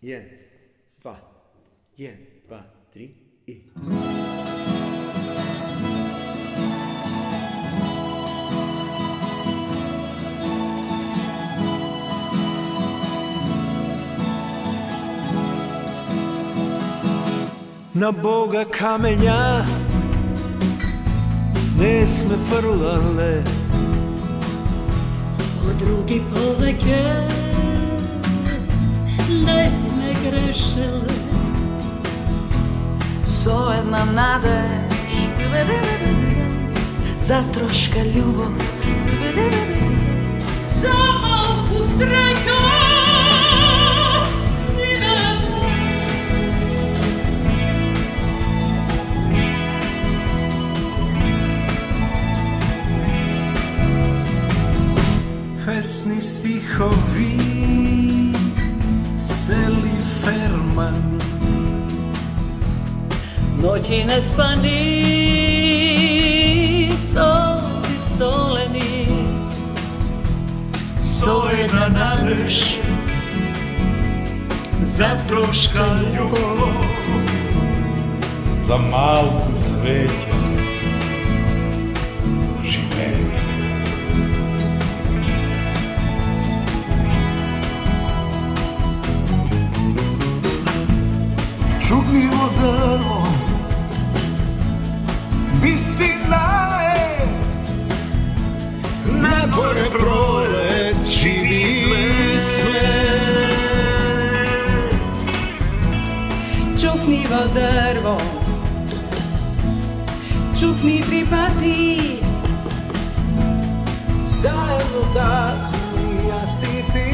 1, 2, 1, 2, 3 i... Na Boga kamenja ne sme frlale, o drugi poveke ne sme grešele. Со една надеж, за трошка љубов, За малку среќа pesni stihovi, celi fermani, Noći nespani, solzi soleni. со една надеж, за трошка љубов, за малку среќа, живење. Čugljivo drvo, istina je, na dvore prolet, živi sve. Čuknivo drvo, čukni pripati, Zajedno da smo ja si ti.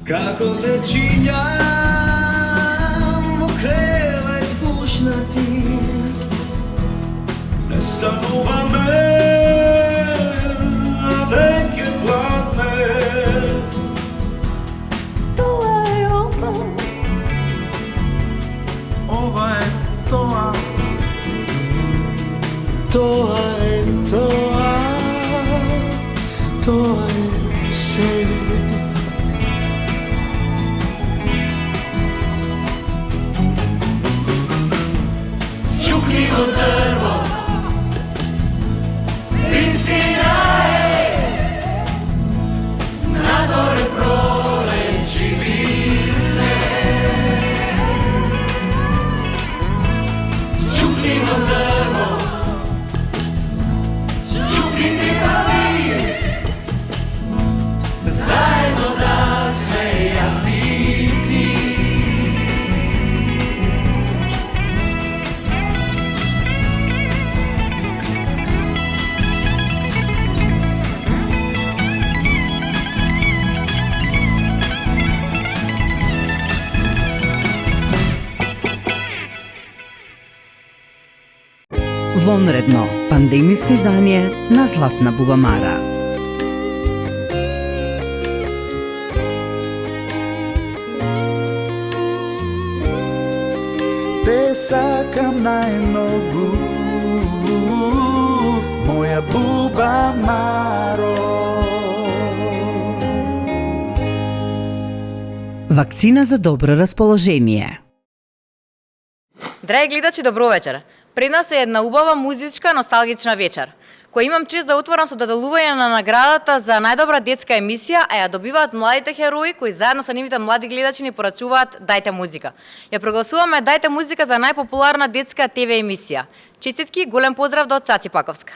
Kako te činjam u krevet bušnati, ne stanova me, a veke hladne. to je ovo, Ova je toa, toa je toa, toa je sve. čuknivo drvo, istina je, na dore prolet živi sve. Čuknivo drvo, čukni pripati, zajedno da sme ja si ti. Вонредно пандемиско издание на Златна бубамара. Те сакам најмногу, моја бубамаро. Вакцина за добро расположение. Драги гледачи, добро вечер. Пред нас е една убава музичка носталгична вечер, која имам чест да отворам со доделување на наградата за најдобра детска емисија, а ја добиваат младите херои кои заедно со нивните млади гледачи ни порачуваат Дајте музика. Ја прогласуваме Дајте музика за најпопуларна детска ТВ емисија. Честитки, голем поздрав до Цаци Паковска.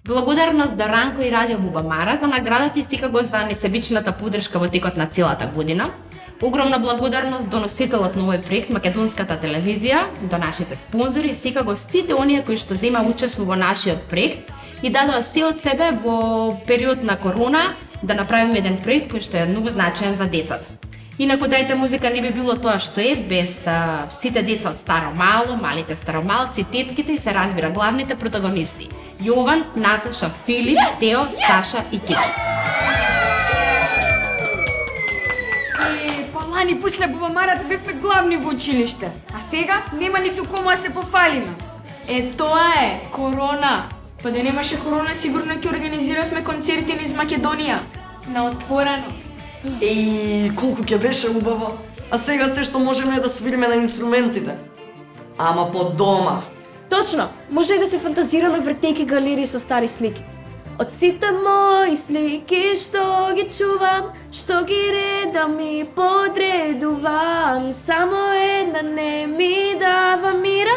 Благодарност до Ранко и Радио Бубамара за наградата и секако за несебичната поддршка во текот на целата година. Огромна благодарност до носителот на овој проект Македонската телевизија, до нашите спонзори и секако сите оние кои што зема учество во нашиот проект и дадоа се од себе во период на корона да направиме еден проект кој што е многу значаен за децата. Инаку Дајте музика не би било тоа што е без сите деца од старо мало, малите старомалци, тетките и се разбира главните протагонисти. Јован, Наташа, Филип, Тео, Саша и Кики. Ани после Бубамарата бевме главни во училиште. А сега нема ниту кому да се пофалиме. Тоа е, корона. Па да немаше корона, сигурно ќе организиравме концерти низ Македонија. На отворено. Еј, колку ќе беше убаво. А сега се што можеме да свириме на инструментите. Ама по дома. Точно, може и да се фантазираме вртејки галерии со стари слики. Од сите мои слики што ги чувам, што ги редам и подредувам, само една не ми дава мира,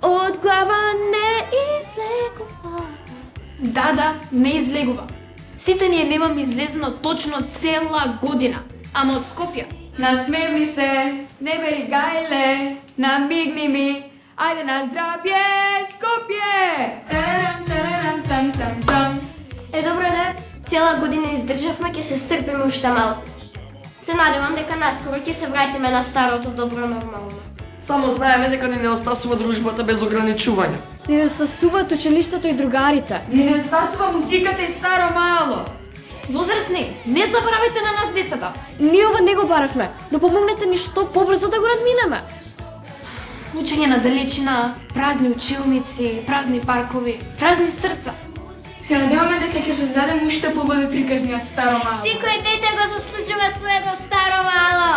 од глава не излегува. Да, не излегува. Сите ние немаме излезено точно цела година, ама од Скопје. Насмеј ми се, не бери гајле, намигни ми, ајде на здравје, Скопје! Добро да, цела година издржавме, ќе се стрпиме уште малку. Се надевам дека наскоро ќе се вратиме на старото добро нормално. Само знаеме дека ни не остасува дружбата без ограничувања. Ни не остасуваат училиштето и другарите. Ни не остасува музиката и старо мало. Возрастни, не заборавајте на нас децата. Ние ова не го баравме, но помогнете ни што побрзо да го надминеме. Учење на далечина, празни училници, празни паркови, празни срца. Се надеваме дека ќе создадеме уште побави приказни од старо мало. Секој дете го заслужува своето старо мало.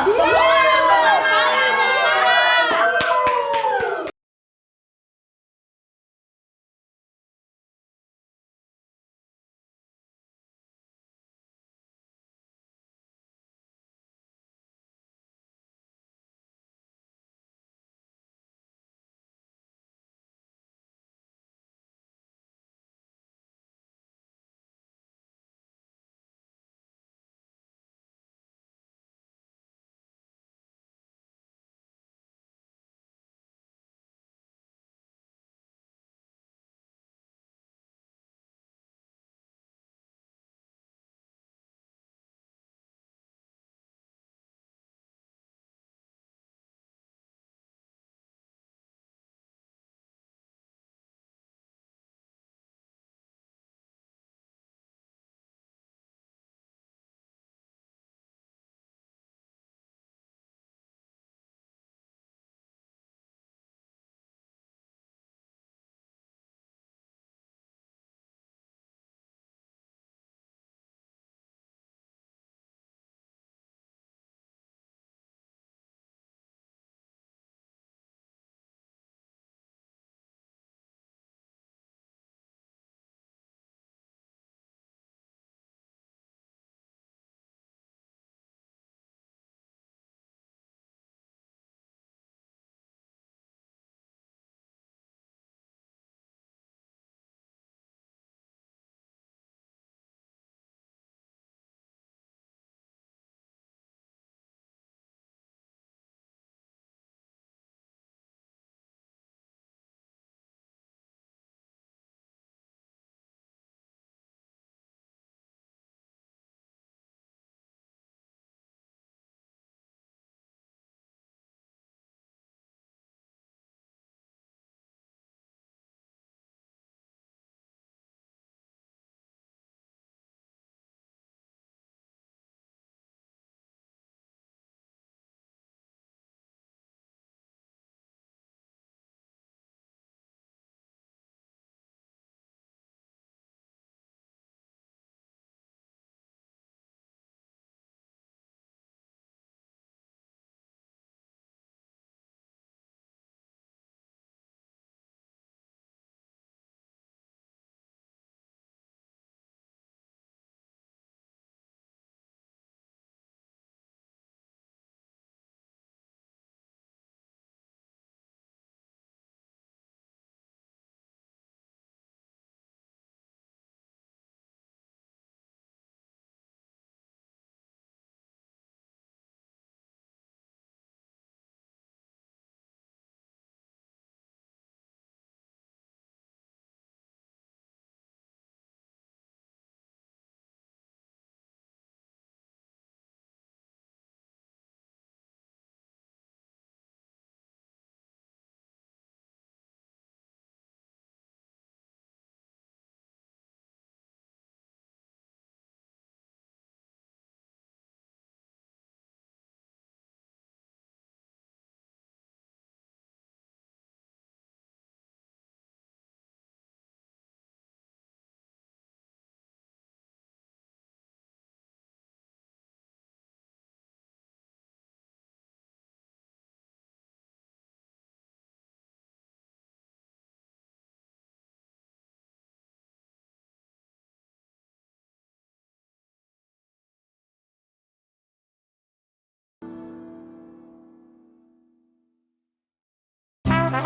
Slušam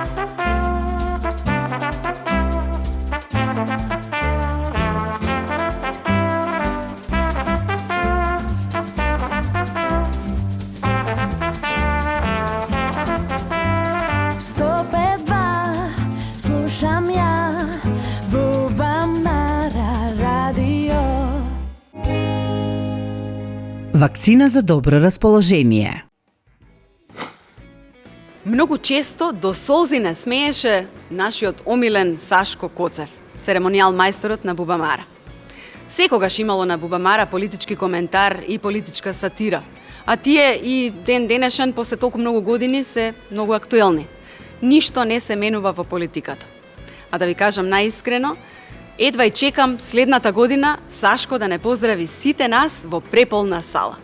ja Bubamara radio. Вакцина за добро расположение. Многу често до солзи не смееше нашиот омилен Сашко Коцев, церемонијал мајсторот на Бубамара. Секогаш имало на Бубамара политички коментар и политичка сатира, а тие и ден денешен после толку многу години се многу актуелни. Ништо не се менува во политиката. А да ви кажам наискрено, едва и чекам следната година Сашко да не поздрави сите нас во преполна сала.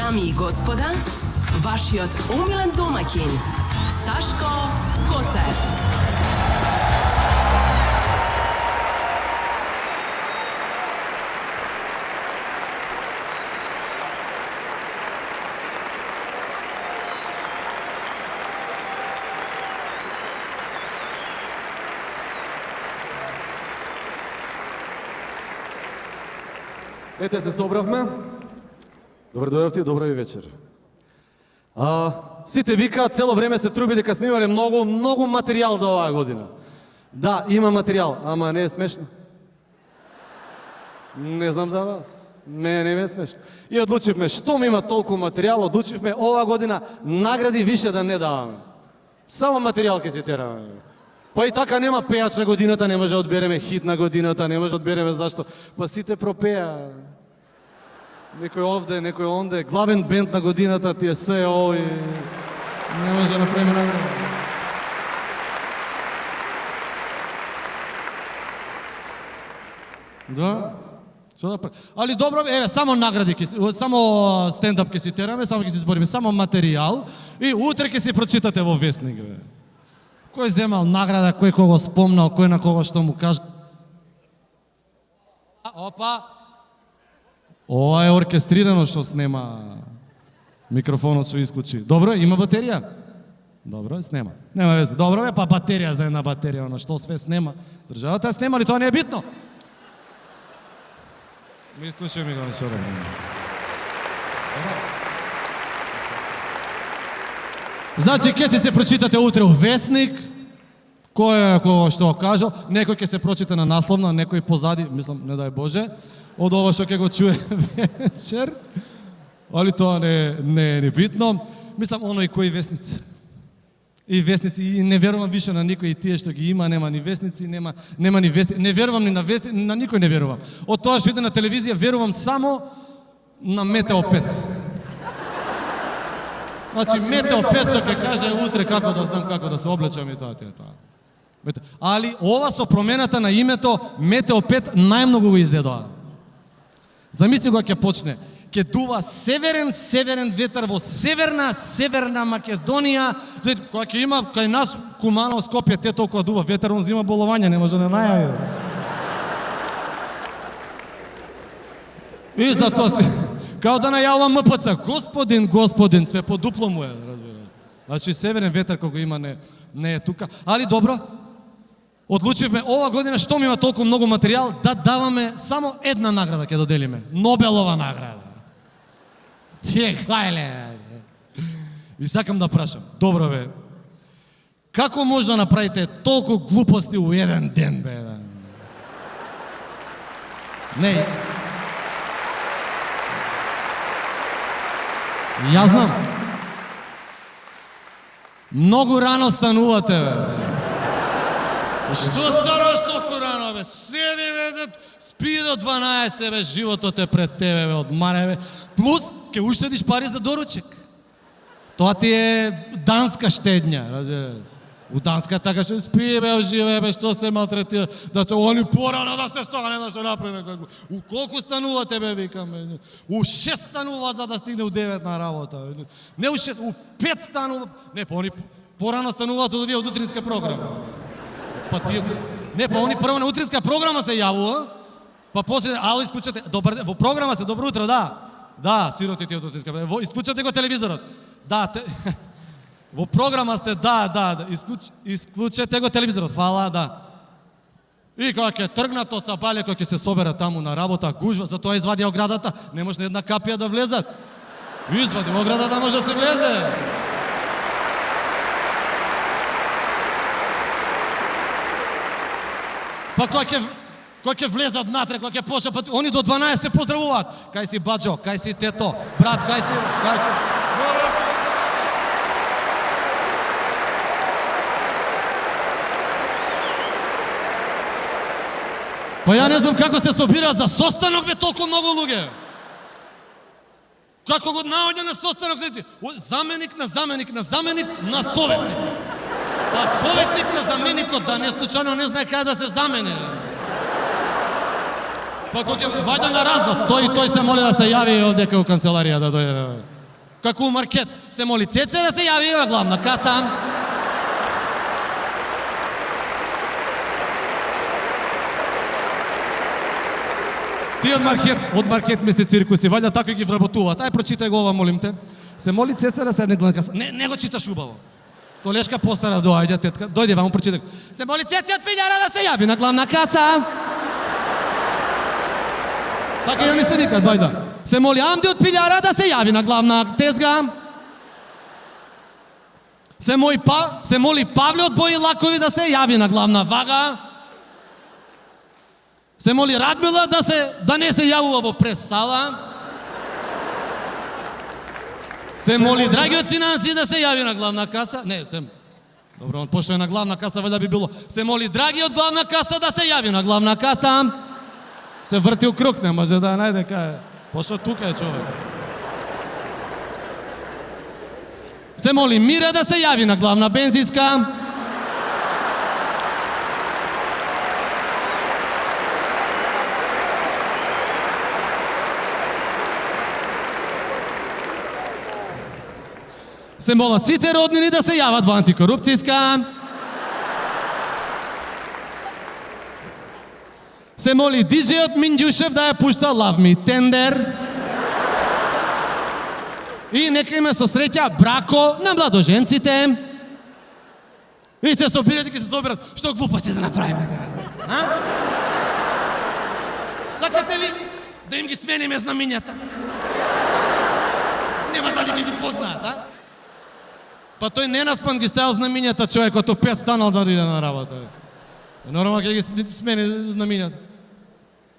Дами и господа, вашиот омилен домаќин, Сашко Коцев. Ете се собравме. Добро дојавте, добра ви вечер. Сите викаат, цело време се труби дека сме имале многу материјал за оваа година. Да, има материјал, ама не е смешно. Не знам за вас. Не е смешно. И одлучивме, што ми има толку материјал, одлучивме оваа година награди више да не даваме. Само материјал ќе си тераме. Па и така нема пејач на годината, не може да одбереме хит на годината, не може да одбереме зашто. Па сите пропеа. Некој овде, некој онде, главен бенд на годината ти е се овој. Не може да направиме награда. Да? Што да прави? Али добро, еве, само награди, само стендап ќе си тераме, само ќе си збориме, само материјал и утре ќе си прочитате во вестник. Бе. Кој земал награда, кој кого спомнал, кој на кого што му кажа. Опа! Ова е оркестрирано што снема микрофонот што исклучи. Добро, има батерија? Добро, снема. Нема везе. Добро е, па батерија за една батерија, оно што све снема. Државата снема, ли тоа не е битно? Ми слушај ми го нешто. Значи, ќе си се прочитате утре у Вестник, кој е кого што кажал, некој ќе се прочита на насловна, некој позади, мислам, не дај Боже, од ова што ќе го чуе вечер, али тоа не е битно. Мислам, оној кои вестници. И вестници, и не верувам више на никој, и тие што ги има, нема ни вестници, нема ни вестници, не верувам ни на вестници, на никој не верувам. Од тоа што иде на телевизија, верувам само на Метео 5. Значи, Метео 5 што ќе каже утре како да знам, како да се облечам и тоа. Али ова со промената на името Метео 5 најмногу го изедоа. Замисли кога ќе почне. Ќе дува северен ветар во северна Македонија. Кога ќе има кај нас Куманово, Скопје, те толкова дува ветар, он зима боловање, не може да најави. И затоа си, као да најавам МПЦ, господин, све по дупло му е, разбира. Значи северен ветар кога има не е тука. Али добро, одлучивме ова година што ми има толку многу материјал да даваме само една награда ќе доделиме. Нобелова награда. Тие хајле. И сакам да прашам. Добро бе. Како може да направите толку глупости у еден ден бе? Не. Јас знам. Многу рано станувате бе. Што стануваш толку рано, бе? Седи, бе, спи до 12, бе, животот е пред тебе, бе, одмаре, бе. Плюс, ке уштедиш пари за доручек. Тоа ти е данска штедња, разбира. У Данска така што спи, бе, оживе, бе, што се малтретира, да се они порано да се стане, да се направи некако. У колку станувате, бе, викам, бе? У 6 станува за да стигне у 9 на работа. Не у 6, у 5 станува. Не, па они порано стануваат од овие од утринска програма. Па тие, не, па они прво на утринска програма се јавува, Па после, ало исклучате, добар, во програма се, добро утро, да. Да, сиротите од Утинска. Исклучате го телевизорот. Да, во програма сте, да. Исклучете го телевизорот, фала, да. И кога ќе тргнат од Сапале, кога ќе се соберат таму на работа, гужва, затоа извади оградата, не може една капија да влезат. Извади оградата, може да се влезе. Па кога ќе влезат натре, кога ќе почнат, они до 12 се поздравуваат. Кај си баџо, кај си тето, брат, кај си. Па ја не знам како се собира за состанок бе толку многу луѓе. Како го наоѓа на состанок, заменик на советник. Па советник на заменикот, да не случајно не знае каде да се замени. Па кој ќе ваѓа на разнос, тој се моли да се јави овде кај канцеларија да дојде. Како у маркет, се моли Цеце да се јави во главна каса. Ти од маркет ми се циркуси, вајда така ги вработуваат. Ај прочитај го ова, молим те. Се моли Цеце да седне главна каса. Не го читаш убаво. Колешка постара доаѓа, тетка. Дојде вам, прочитај. Се моли Цеце од Пилјара да се јави на главна каса. Така ја ми се вика, дојда. Се моли Амди од Пилјара да се јави на главна тезга. Се моли Павле од Бои Лакови да се јави на главна вага. Се моли Радмила да не се јавува во прес-сала. Се моли Драги од финансии да се јави на главна каса. Добро, он пошто е на главна каса, вајда би било. Се моли Драги од главна каса да се јави на главна каса. Се врти у круг, не може да најде кај. Пошто тука е човек. Се моли Мира да се јави на главна бензинска. Се молат сите роднини да се јават во антикорупцијска. Се моли диджејот Минџушев да ја пушта Love Me Tender. И нека име со среќа брако на младоженците. И се собират и ке се собират. Што глупости да направиме денес? Сакате ли да им ги смениме знамињата? Нема дали ги познаат, а? Па тој ненаспан ги ставил знамињата човекот, од 5 станал за да иде на работа. Нормално ќе ги смени знамињата.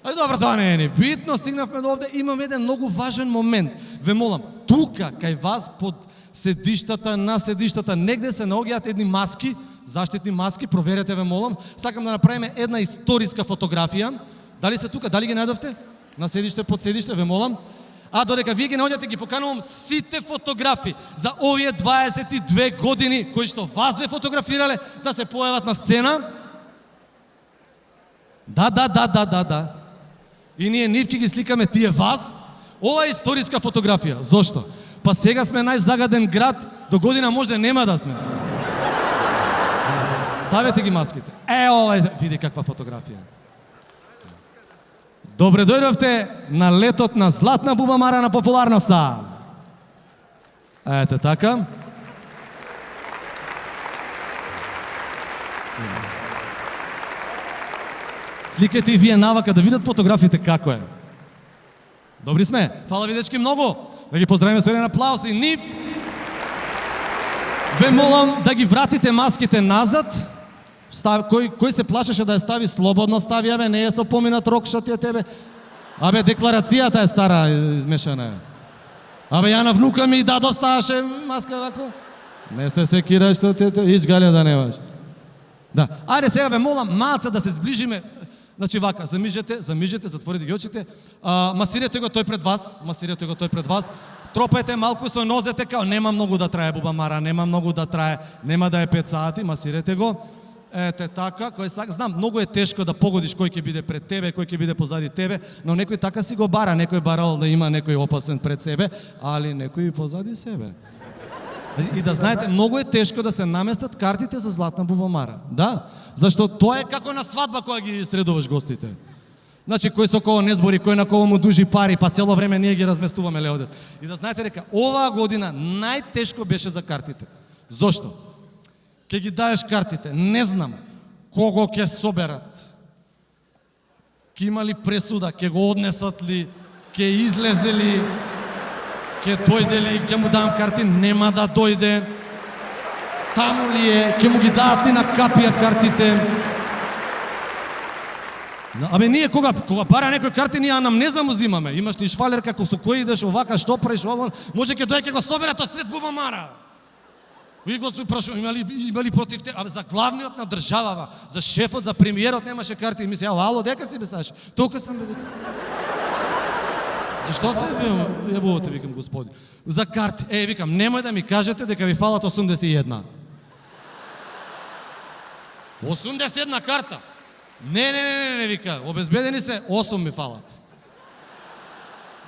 Ај добро, тоа не е ни битно, стигнавме до овде, имам еден многу важен момент. Ве молам, тука, кај вас, под седиштата, на седиштата, негде се наоѓаат едни маски, заштитни маски, проверете, ве молам. Сакам да направиме една историска фотографија. Дали се тука, дали ги најдовте? На седиште, под седиште, ве молам. А додека вие ги наоѓате, ги поканувам сите фотографи за овие 22 години кои што вас ве фотографирале да се појават на сцена. Да. И ние нивки ги сликаме тие вас. Ова е историска фотографија. Зошто? Па сега сме најзагаден град, до година може нема да сме. Ставете ги маските. Ова е, види каква фотографија. Добре дојдовте на летот на Златна бубамара на популарноста. Ете така. Сликате и вие навака да видат фотографите како е. Добри сме. Фала ви дечки многу. Да ги поздравиме со еден аплауз и нив. Ве молам да ги вратите маските назад. Кој се плашеше да ја стави слободно, стави, абе, не е со поминат рок, што ти е тебе? Абе, декларацијата е стара, измешана. Абе, ја на внука ми да доставаше маска вакво. Не се секирај што ти е, ич галја да немаш. Да, ајде сега ве молам малце да се зближиме. Значи вака, замижете, затворите ги очите. Масирете го тој пред вас. Тропајте малку со нозете, као нема многу да трае бубамара, нема многу да трае, нема да е 5 сати, масирете го. Ете така, кој сака, знам, многу е тешко да погодиш кој ќе биде пред тебе, кој ќе биде позади тебе, но некој така си го бара, некој барал да има некој опасен пред себе, али некој и позади себе. И да знаете, многу е тешко да се наместат картите за Златна бубамара. Да, зашто тоа е како на свадба кога ги средуваш гостите. Значи, кој со кого не збори, кој на кого му дужи пари, па цело време ние ги разместуваме леодес. И да знаете дека оваа година најтешко беше за картите. Зошто? Ке ги даеш картите, не знам кого ќе соберат. Ке има ли пресуда, ке го однесат ли, ке излезе ли, ке дојде ли, ќе му дам карти, нема да дојде. Таму ли е, ке му ги дадат ли на капија картите. Абе ние кога бара некој карти, ние анамнеза му взимаме. Имаш ли швалер како со кој идеш овака, што правиш, ово, може ќе дојде ке го соберат од сред Бубамара. Ви го прашувам, има ли против те? Абе за главниот на државава, за шефот, за премиерот немаше карти. И мисли, ало, дека си бе Саш? Толку сам бе викам. Зашто се јавувате, викам, господи? За карти. Викам, немој да ми кажете дека ви фалат 81. 81 карта. Не, вика, обезбедени се, 8 ми фалат.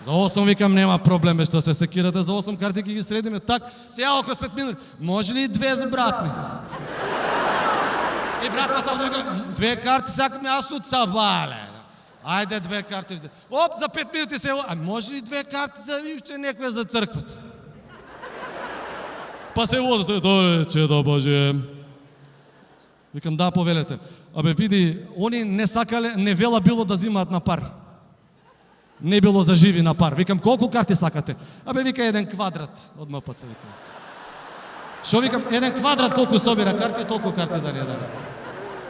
За 8 викам нема проблем, што се секирате за 8 карти ќе ги средиме. Так, се јаво кој 5 минути. Може ли 2 за брат ми? И брат ма вика, 2 карти сакам јас од Сабале. Ајде 2 карти. Оп, за 5 минути се, а може ли 2 карти за уште некоја за црквата? Па се вози се, добре, чедо Боже. Викам, да, повелете. Абе, види, они не сакале, не вела било да взимаат на пар. Не било за живи на пар. Викам, колку карти сакате? Абе, вика, 1 квадрат од МПЦ, викам. Шо викам, 1 квадрат колку собира карти, толку карти да не даде.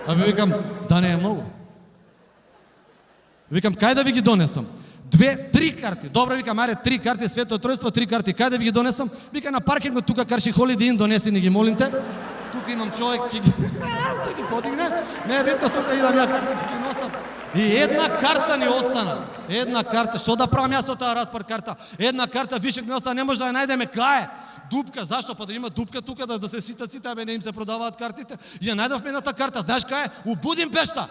Абе, викам, да не е многу. Викам, кај да ви ги донесам? 2, 3 карти. Добро, викам, аре, 3 карти, Свето Тројство, 3 карти. Кај да ви ги донесам? Вика, на паркингот тука Карши Холидей Ин, донеси ни ги, молим те. Тука имам човек, ќе ги подигне. Не е битно, тука идам ја картите ги носам. И 1 карта ни остана. 1 карта. Што да правам јас со таа распарт карта? 1 карта вишек ни остана, не може да ја најдеме кај. Дупка, зашто? Па да има дупка тука да се ситат сите, абе не им се продаваат картите. И ја најдовме едната карта, знаеш кај е? У Будимпешта.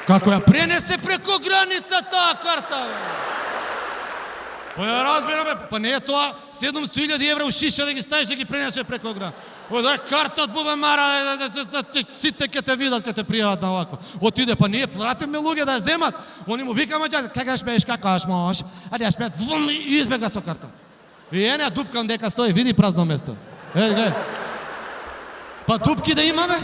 Како ја пренесе преко граница таа карта, бе? Па ја разбираме, па не е тоа 700.000 евра у шиша да ги ставиш да ги пренесе преко граница. Ода карта од Бубамара, сите ќе те видат, ќе те пријават на оваква. Отиде, па ние пратиме луѓе да ја земат. Они му викаме, како ја шпееш, како ја шмош, а ја шпеат, вум, и избега со карта. И ене дупкам дека стои, види празно место. Гледај. Па дупки да имаме?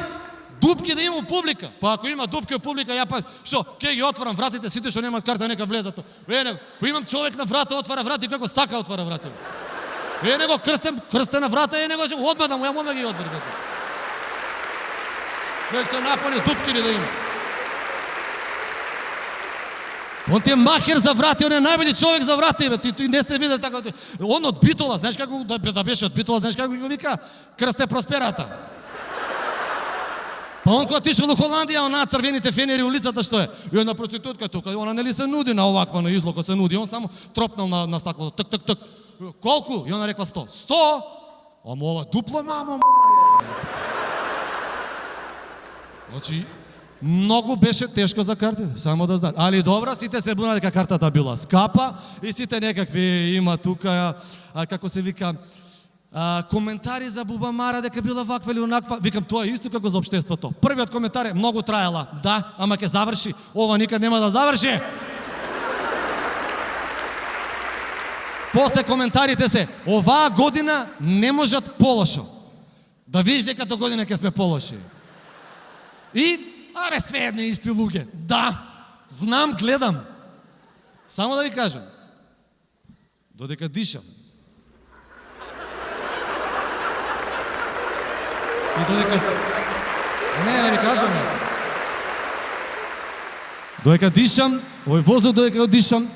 Дупки да има публика. Па ако има дупки у публика, ја па што, ќе ги отворам вратите, сите што немаат карта нека влезат. Ене, па имам човек на врата, отвара врати како сака отвара врата. Ене го крстена врата, ене го одма да му ја одма ги отвори. Нека се напани дупки ли да има. Он ти е махер за врати, он е најбољи човек за врати, бе. Ти не сте видели така. Он од Битола, знаеш како да беше од Битола, знаеш како го вика? Крсте Просперата. Па он кога тишел у Холандија, она црвените фенери улицата што е? И една проститутка тука, она нели се нуди на оваква на излокот се нуди, он само тропнал на стаклото, тк. Колку? И она рекла 100. 100? Ама ова дупло, мамо. Значи, многу беше тешко за картите, само да знаат. Али добра, сите се буна дека картата била скапа и сите некакви има тука, како се вика, коментари за Бубамара дека била ваква или онаква. Викам, тоа е исто како за општеството. Првиот коментар е многу траела. Да, ама ќе заврши. Ова никад нема да заврши. После коментарите се, оваа година не можат полошо. Да видиш дека до година ќе сме полоши. И, абе, све едни исти луѓе. Да, знам, гледам. Само да ви кажам. Додека дишам. И додека се... Не, да ви кажам јас. Додека дишам, овој воздух додека дишам,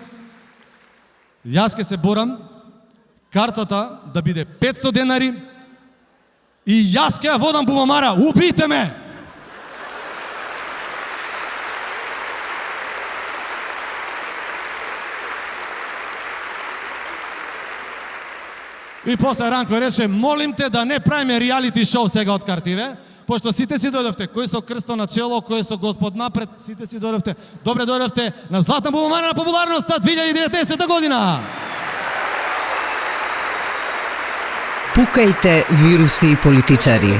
јас ке се борам картата да биде 500 денари и јас ке ја водам Бубамара. Убийте ме! И после Ранко рече, молим те да не правиме реалити шоу сега од картиве, пошто сите си дојдовте, кој со крсто на чело, кој со Господ напред, сите си дојдовте. Добре дојдовте на Златна Бубамара на популарноста 2019 година. Пукајте, вируси и политичари.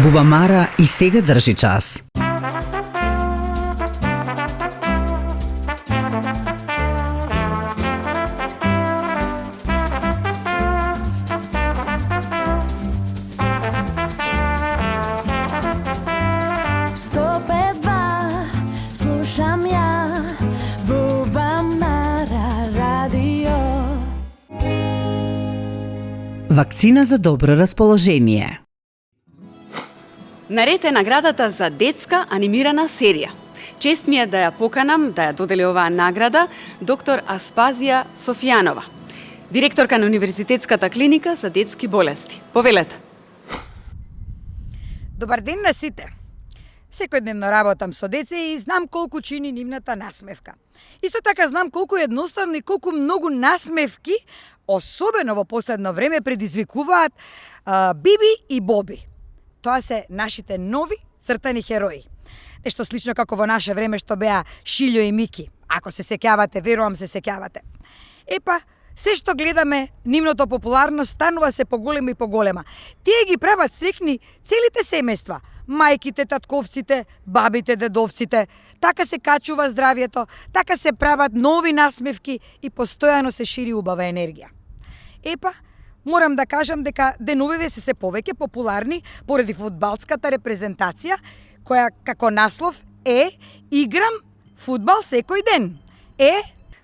Бубамара и сега држи час. Слушам ја Бубамара радио. Вакцина за добро расположение. Наред е наградата за детска анимирана серија. Чест ми е да ја поканам да ја додели оваа награда доктор Аспазија Софијанова, директорка на Универзитетската клиника за детски болести. Повелете. Добар ден на сите. Секојдневно работам со деца и знам колку чини нивната насмевка. Исто така знам колку едноставно и колку многу насмевки, особено во последно време, предизвикуваат Биби и Боби. Тоа се нашите нови цртани херои. Нешто слично како во наше време што беа Шилјо и Мики. Ако се сеќавате, верувам се сеќавате. Епа, се што гледаме, нивното популарност станува се поголема и поголема. Тие ги прават срекни целите семејства. Мајките, татковците, бабите, дедовците. Така се качува здравјето, така се прават нови насмевки и постојано се шири убава енергија. Епа, морам да кажам дека деновиве се повеќе популарни поради фудбалската репрезентација, која како наслов е "Играм фудбал секој ден".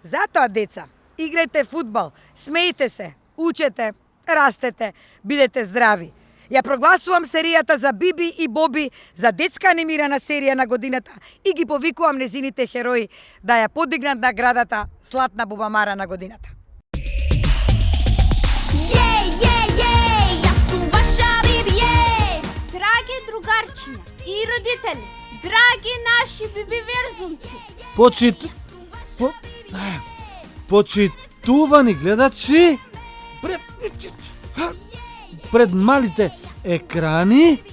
Затоа деца, играјте фудбал, смејте се, учете, растете, бидете здрави. Ја прогласувам серијата за Биби и Боби за детска анимирана серија на годината и ги повикувам незините херои да ја подигнат наградата Златна Бубамара на годината. Јас сум ваша Биби, драги другарчиња и родители, драги наши бибиверзумци. Почитувани гледачи, пред малите екрани.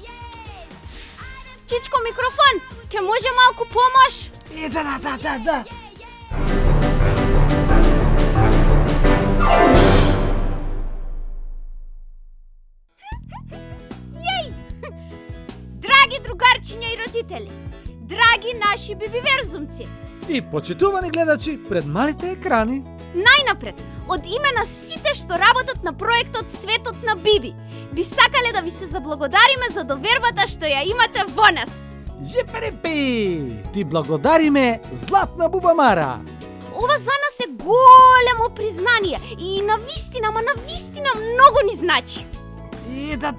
Чичко, микрофон, ке може малку помош? Да. Драги другарчиња и родители, драги наши бибиверзумци. И почитувани гледачи пред малите екрани. Најнапред, од име на сите што работат на проектот Светот на Биби, би сакале да ви се заблагодариме за довербата што ја имате во нас. Јеперепи! Ти благодариме, Златна Бубамара! Ова за нас е големо признание и навистина многу ни значи. Да.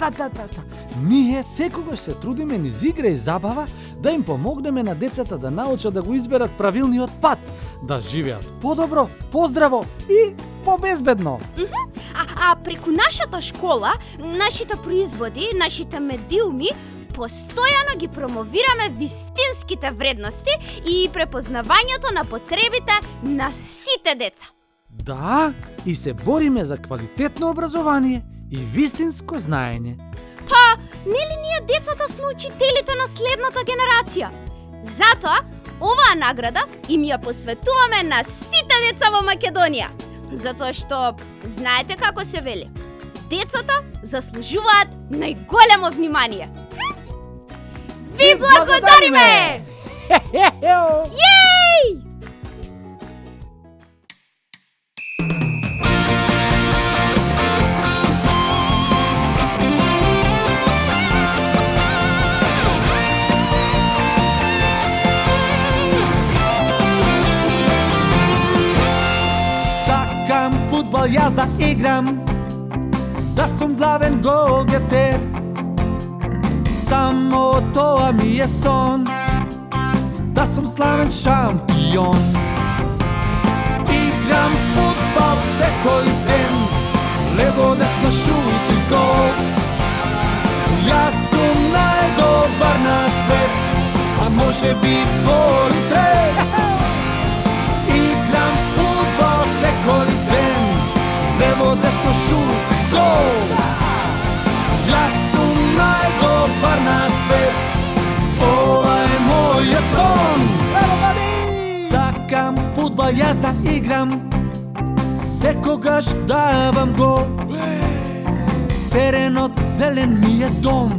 Ние секогаш се трудиме низ игра и забава да им помогнеме на децата да научат да го изберат правилниот пат, да живеат подобро, поздраво и побезбедно. А преку нашата школа, нашите производи, нашите медиуми, постојано ги промовираме вистинските вредности и препознавањето на потребите на сите деца. Да, и се бориме за квалитетно образование и вистинско знаење. Па, нели ние децата сме учителите на следната генерација? Затоа, оваа награда им ја посветуваме на сите деца во Македонија. Затоа што, знаете како се вели, децата заслужуваат најголемо внимание. Ви благодариме! Јеј! Фудбал јас да играм, да сум главен голгетер. Само тоа ми е сон, да сум славен шампион. Играм фудбал секој ден, лево десно шут и гол. Јас сум најдобар на свет, а може би втори трет. Играм фудбал секој ден, лево десно шут и гол. Јас сум најдобар на свет, ова е мојот сон. Сакам фудбал јас да играм, секогаш давам гол. теренот зелен ми е дом.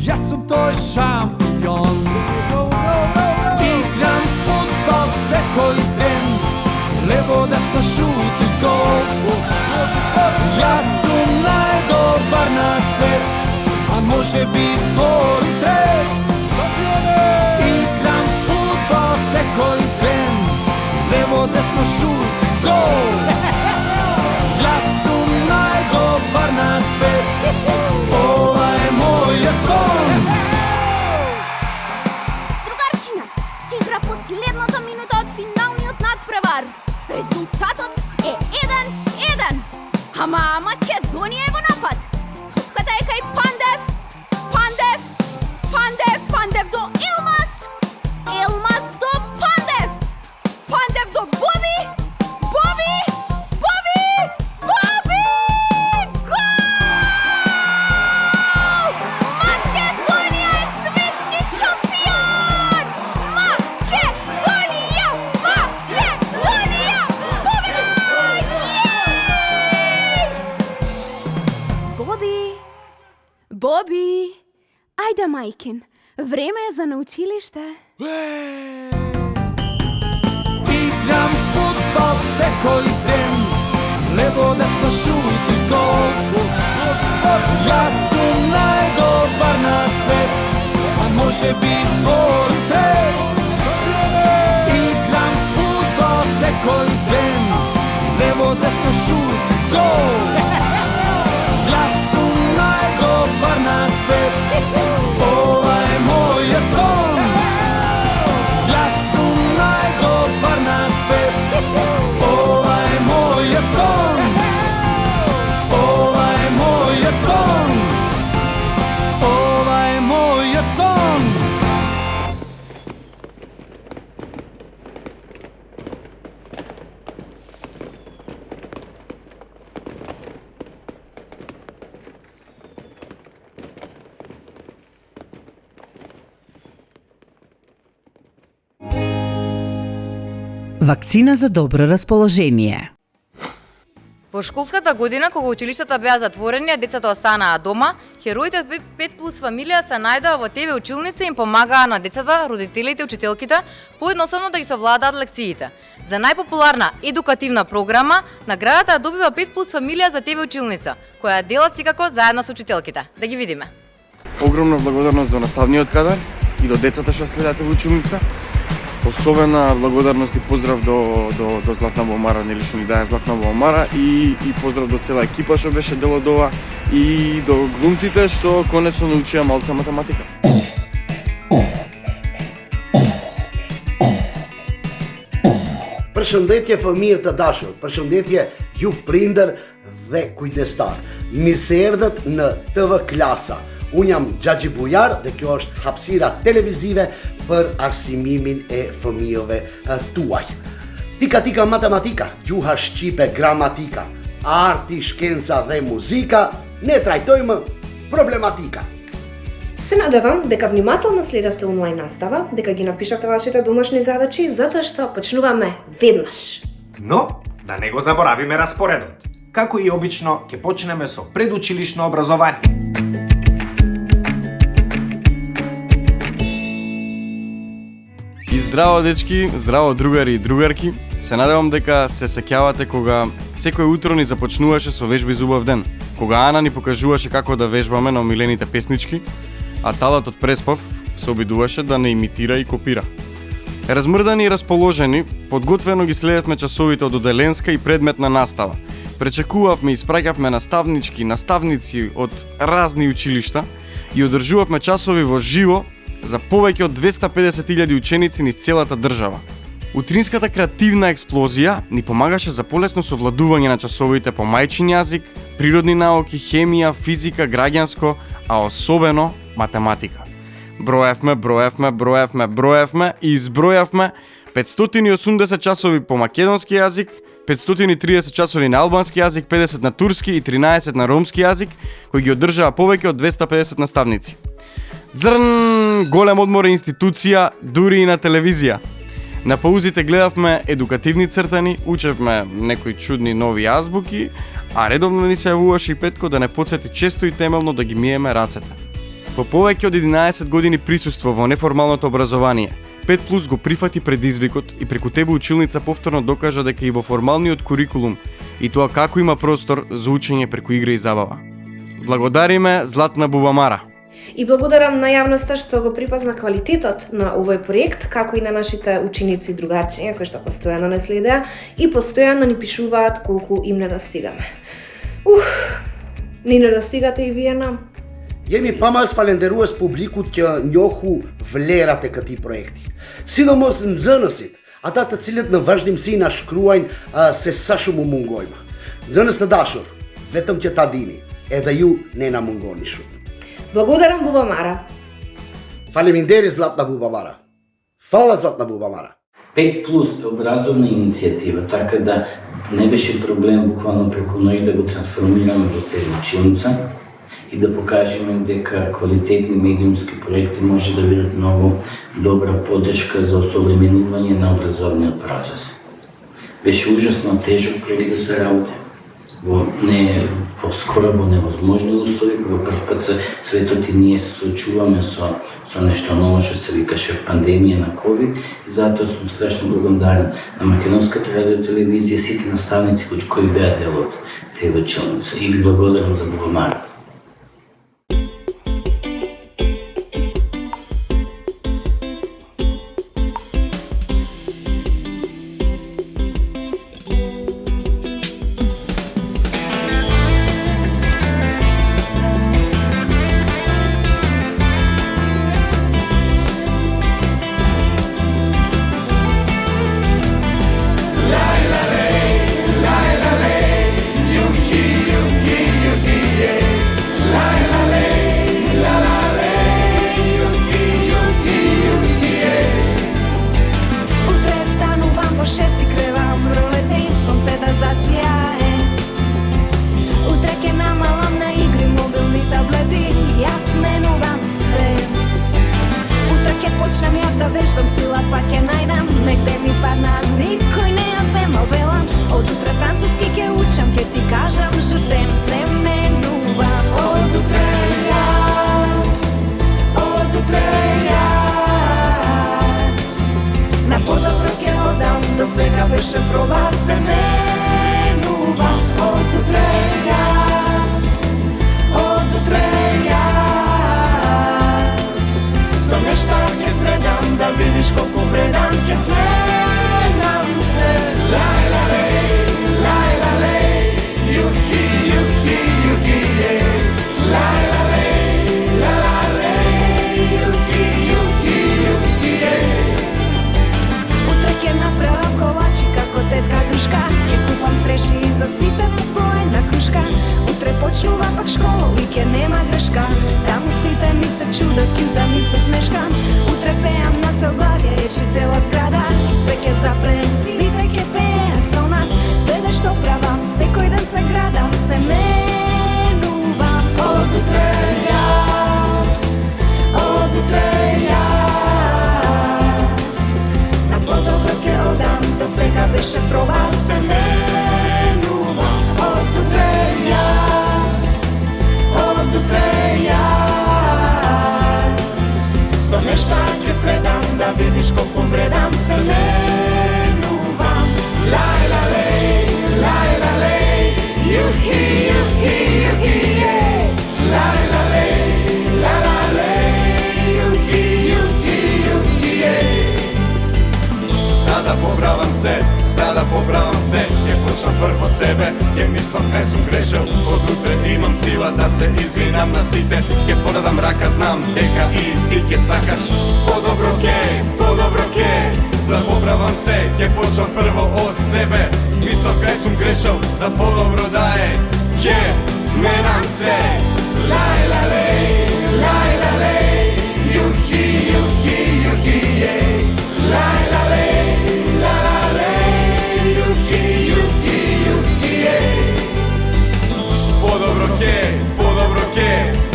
Јас сум тој шампион. Играм фудбал секој ден, лево десно шут и гол. Јас сум најдобар на свет, а може би втори, трет. Играм фудбал секој ден, лево десно шут и гол. Јас сум најдобар на свет, ова е мојот сон. Другарчиња, се игра последната минута од финалниот надпревар. Резултатот е 1-1. Ама Македонија е во напад. Топката е кај Пандев. Пандев до Елмас. Елмас до Пандев. Пандев до Боби. Боби! Гол! Македонија е светски шампион! Македонија! Победа! Боби! Ајде, мајкин, време е за на училиште. Играм фудбал секој ден, лево десно шут и гол. Јас сум најдобар на свет, а може би втори, трет. Играм фудбал секој ден, лево десно шут и гол. Јас сум најдобар на свет, ова е мојот сон. Јас сум најдобар на свет, ова е мојот сон. Ова е мојот сон. Ова е мојот сон. Вакцина за добро расположение. Во школската година, кога училиштата беа затворени, а децата останаа дома, хероите од 5+ фамилија се најдоа во ТВ училница и им помагаа на децата, родителите и учителките поедноставно да ги совладаат лекциите. За најпопуларна едукативна програма, наградата добива 5+ фамилија за ТВ училница, која делат секако заедно со учителките. Да ги видиме. Огромна благодарност до наставниот кадар и до децата што следат во училница. Особена благодарност и поздрав до Златна Бомара, нели што ни даја Златна Бомара и поздрав до цела екипа што беше дел од ова и до глумците што конечно научија малце математика. Përshëndetje fëmijë të dashur, përshëndetje ju prindër dhe kujdestar. Mirë se erdhët në TV Klasa. Unë jam Xhaxhi Bujar dhe kjo është hapësira televizive për arsimimin e fëmijëve tuaj. Tika matematika, gjuha shqipe, gramatika, arti, shkenca dhe muzika, ne trajtojmë problematika. Се надевам дека внимателно следевте онлайн настава, дека ги напишавте вашите домашни задачи, затоа што почнуваме веднаш. Но, да не го заборавиме распоредот. Како и обично, ќе почнеме со предучилишно образование. И здраво дечки, здраво другари и другарки. Се надевам дека се сеќавате кога секој утро ни започнуваше со вежби за убав ден. Кога Ана ни покажуваше како да вежбаме на омилените песнички, а талат од Преспав се обидуваше да не имитира и копира. Размрдани и расположени, подготвено ги следевме часовите од оделенска и предметна настава. Пречекувавме и испраќавме наставници од разни училишта и одржувавме часови во живо за повеќе од 250.000 ученици низ целата држава. Утринската креативна експлозија ни помагаше за полесно совладување на часовите по мајчин јазик, природни науки, хемија, физика, граѓанско, а особено математика. Броевме и избројавме 580 часови по македонски јазик, 530 часови на албански јазик, 50 на турски и 13 на ромски јазик, кои ги одржаа повеќе од 250 наставници. Зрн, голем одмор е институција, дури и на телевизија. На паузите гледавме едукативни цртани, учевме некои чудни нови азбуки, А редовно ни се јавуваше и Петко да не подсети често и темелно да ги миеме рацете. По повеќе од 11 години присуство во неформалното образование, 5+ го прифати предизвикот и преку тебе училница повторно докажа дека и во формалниот курикулум и тоа како има простор за учење преку игра и забава. Благодариме Златна Бубамара. И благодарам на јавноста што го припозна квалитетот на овој проект, како и на нашите ученици и другарчиња кои што постојано не следеа и постојано ни пишуваат колку им недостигаме. Ни недостигате и вие нам. Jemi pa mas falenderues publikut që njohu vlerat e këtij projekti. Sidomos nxënësit, ata të cilët në vazhdimsi na shkruajnë se sa shumë u mungojmë. Nxënës të dashur, vetëm që ta dini, edhe ju ne na mungoni shumë. Благодарам Бубамара. Faleminderit Zlatna Bubamara. Fala Zlatna Bubamara. 5+ е образовна иницијатива, така да не беше проблем буквално преку ној да го трансформираме во периучилница и да покажеме дека квалитетни медиумски проекти може да бидат многу добра поддршка за осовременување на образовниот процес. Беше ужасно тежок проект да се работи. Скоро во невозможни услови, кога прв пат светот и ние се соочуваме со нешто ново што се викаше пандемија на COVID, и затоа сум страшно благодарен на Македонската радиотелевизија, сите наставници кои беа дел од тие училница, и ви благодарам за Бубамара.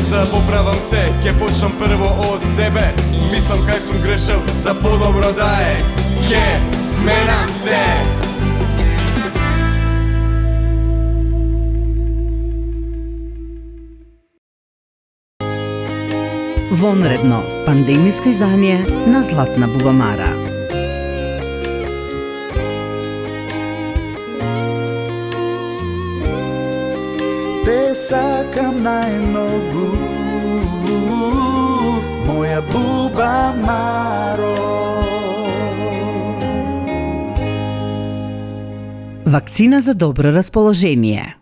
За да поправам се, ќе почнам прво од себе. Мислам кај сум грешил, за подобро да е, ќе сменам се. Вонредно пандемиско издание на Златна Бубамара. Те сакам најмногу, моја Бубамаро. Вакцина за добро расположение.